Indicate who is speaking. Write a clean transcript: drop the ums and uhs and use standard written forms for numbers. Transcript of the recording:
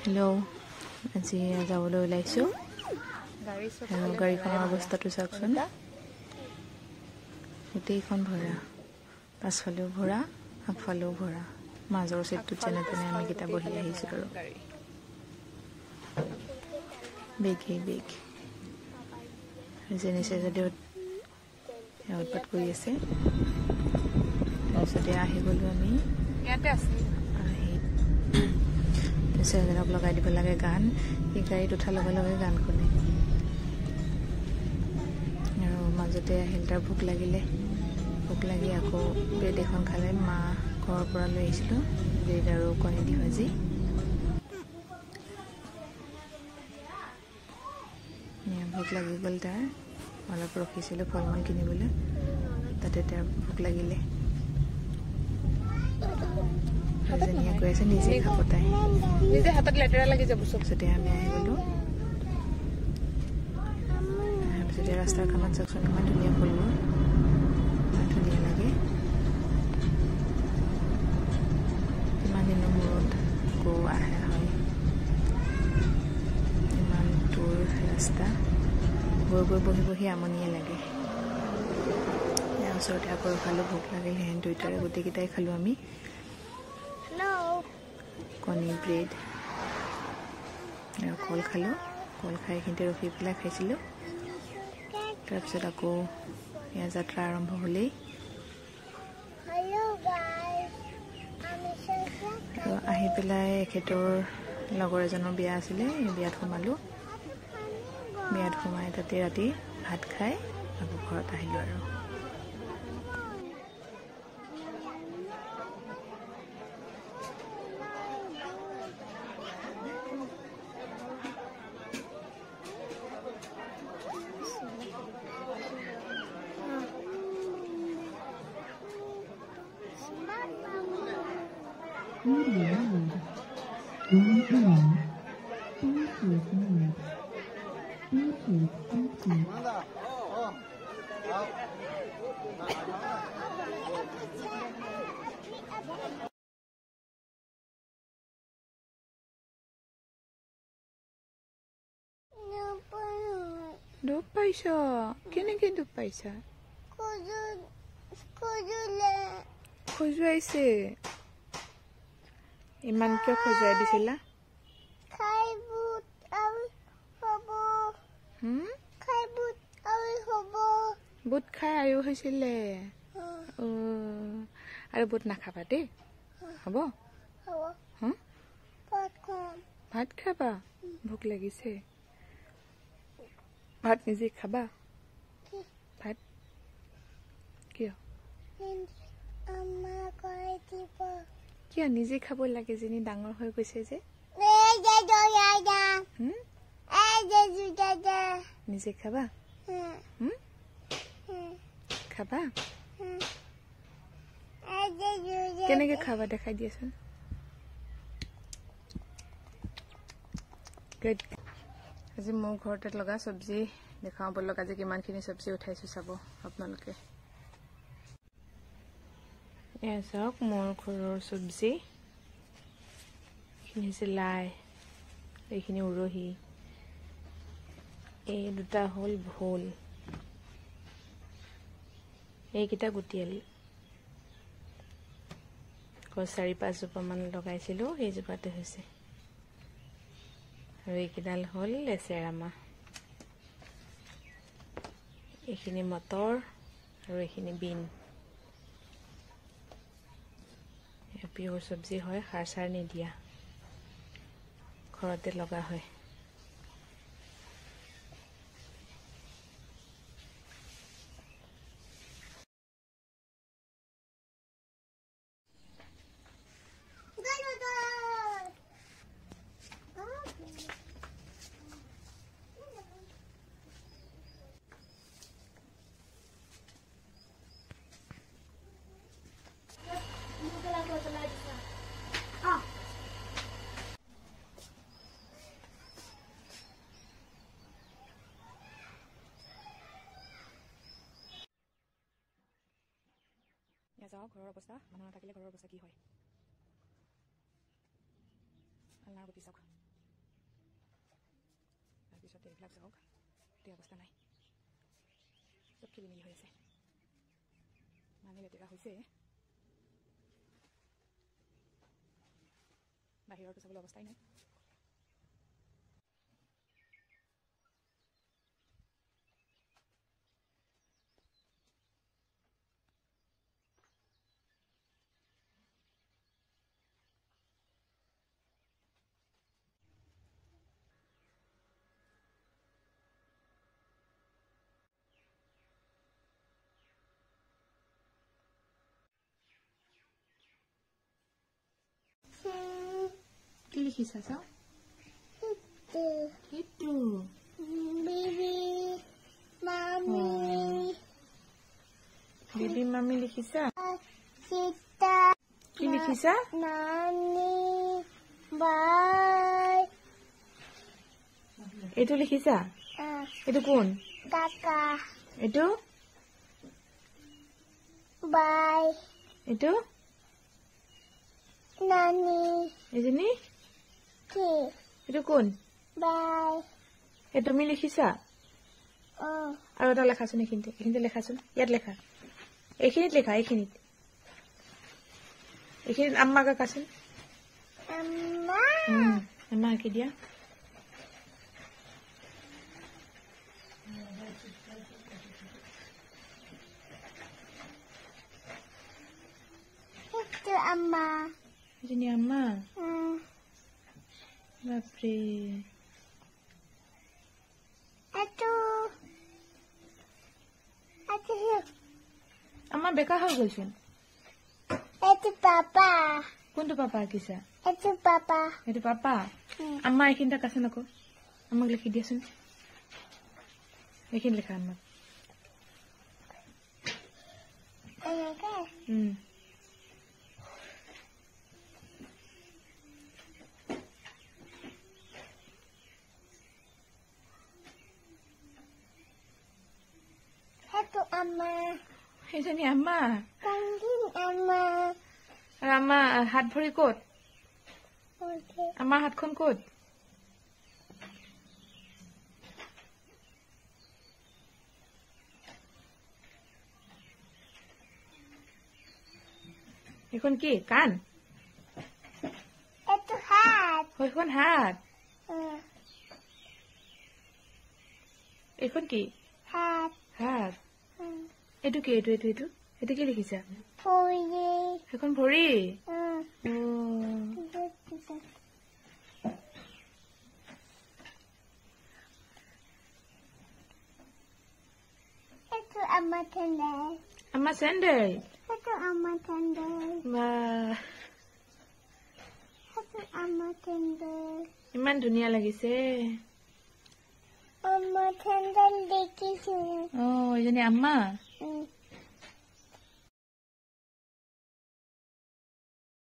Speaker 1: hello' আজি যাবলৈ ওলাইছোঁ গাড়ীখনৰ অৱস্থাটো চাওকচোন গোটেইখন ভৰা পাছফালেও ভৰা আগফালেও ভৰা মাজৰ চিটটোত যেনে তেনে আমি কেইটা বহি আহিছোঁ আৰু বেগেই বেগ যেনিছে যদিও উৎপাত কৰি আছে তাৰপিছতে আহি গ'লোঁ আমি
Speaker 2: ইয়াতে আছে
Speaker 1: ছেজনক লগাই দিব লাগে গান এই গাড়ীত উঠাৰ লগে লগে গান শুনে আৰু মাজতে আহিল তাৰ ভোক লাগি আকৌ ব্ৰেড এখন খালে মা ঘৰৰ পৰা লৈ আহিছিলোঁ ব্ৰেড আৰু কণী দি ভাজি ভোক লাগি গ'ল তাৰ অলপ ৰখিছিলোঁ ফল মূল কিনিবলৈ তাতে তাৰ ভোক লাগিলে যেনিয়ে কৈ আছে নিজে খাব তাই
Speaker 2: নিজে হাতত লেতেৰা লাগি যাব
Speaker 1: তাৰপিছতে আমি আহি গ'লোঁ তাৰপিছতে ৰাস্তাৰ কাণত চাওকচোন ইমান ধুনীয়া ফুলবোৰ ইমান ধুনীয়া লাগে ইমান দিনৰ মূৰত আকৌ আহে হয় ইমান দূৰ ৰাস্তা গৈ বহি বহি আমনিয়ে লাগে ইয়াৰ ওচৰতে আকৌ ৰখালোঁ ভোক লাগিল হেন দুয়োটাৰে গোটেইকেইটাই খালোঁ আমি কণী ব্ৰেড আৰু কল খালোঁ কল খাই এইখিনিতে ৰখি পেলাই খাইছিলোঁ তাৰপিছত আকৌ ইয়াৰ যাত্ৰা আৰম্ভ হ'লেই আৰু আহি পেলাই এখেতৰ লগৰ এজনৰ বিয়া আছিলে এই বিয়াত সোমালোঁ বিয়াত সোমাই তাতে ৰাতি ভাত খাই আকৌ ঘৰত আহিলোঁ আৰু দুখ পাইছ কেনেকৈ দুখ পাইছা খজুৱাইছে ইমান কিয় খজুৱাই দিছিলা বুট খাই আয়ু হৈছিলে আৰু বুট নাখাবা দেই হ'ব ভাত খাবা ভোক লাগিছে ভাত নিজে খাবা ভাত কিয় কিয় নিজে খাব লাগে যেনি ডাঙৰ হৈ গৈছে যে নিজে খাবা খাবা কেনেকে খাবা দেখাই দিয়াচোন আজি মোৰ ঘৰতে লগা চব্জি দেখাওঁ বলক আজি কিমানখিনি চব্জি উঠাইছোঁ চাব আপোনালোকে এয়া চাওক মোৰ ঘৰৰ চব্জি এইখিনি হৈছে লাই এইখিনি উৰহি এই দুটা হ'ল ভোল এইকেইটা গুটিয়ালি আকৌ 4-5 জোপামান লগাইছিলোঁ সেইজোপাতে হৈছে আৰু এইকেইডাল হ'ল লেচেৰা মাহ এইখিনি মটৰ আৰু এইখিনি বিন পিয়ৰ চব্জি হয় সাৰ চাৰ নিদিয়া ঘৰতে লগা হয় যাওক ঘৰৰ অৱস্থা মানুহ নাথাকিলে ঘৰৰ অৱস্থা কি হয় আল্লাহৰ গতি চাওক পিছতে এইবিলাক চাওক এতিয়া অৱস্থা নাই চব খেলি মেলি হৈ আছে মানে লেতেৰা হৈছে বাহিৰতো চাবলৈ অৱস্থাই নাই কি লিখিছা চাও সেইটো বিবি মামি লিখিছা কি লিখিছা এইটো লিখিছা এইটো কোন এইটো এইটো এজনী এইটো কোন এই তুমি লিখিছা আৰু এটা লেখাচোন এইখিনিতে লেখাচোন ইয়াত লেখা এইখিনিত লেখা এইখিনিত আম্মাক আঁকাচোন আম্মা আঁকি দিয়া এজনী আম্মা বাপৰে আম্মা বেকা হৈ গ'লচোন কোনটো পাপা আঁকিছা এইটো পাপা আম্মা এইখিনিতে আঁকাচোন আকৌ আমাক লিখি দিয়াচোন এইখিনি লিখা আম্মাক সেইজনী আম্মা আৰু আম্মা হাত ভৰি ক'ত আমাৰ হাতখন ক'ত এইখন কি কাণ সেইখন হাত এইখন কি হাত এইটো কি এইটো এইটো এইটো এইটো কি লিখিছা সেইখন ভৰি আমাৰ চেণ্ডেল ইমান ধুনীয়া লাগিছে এইজনী আম্মা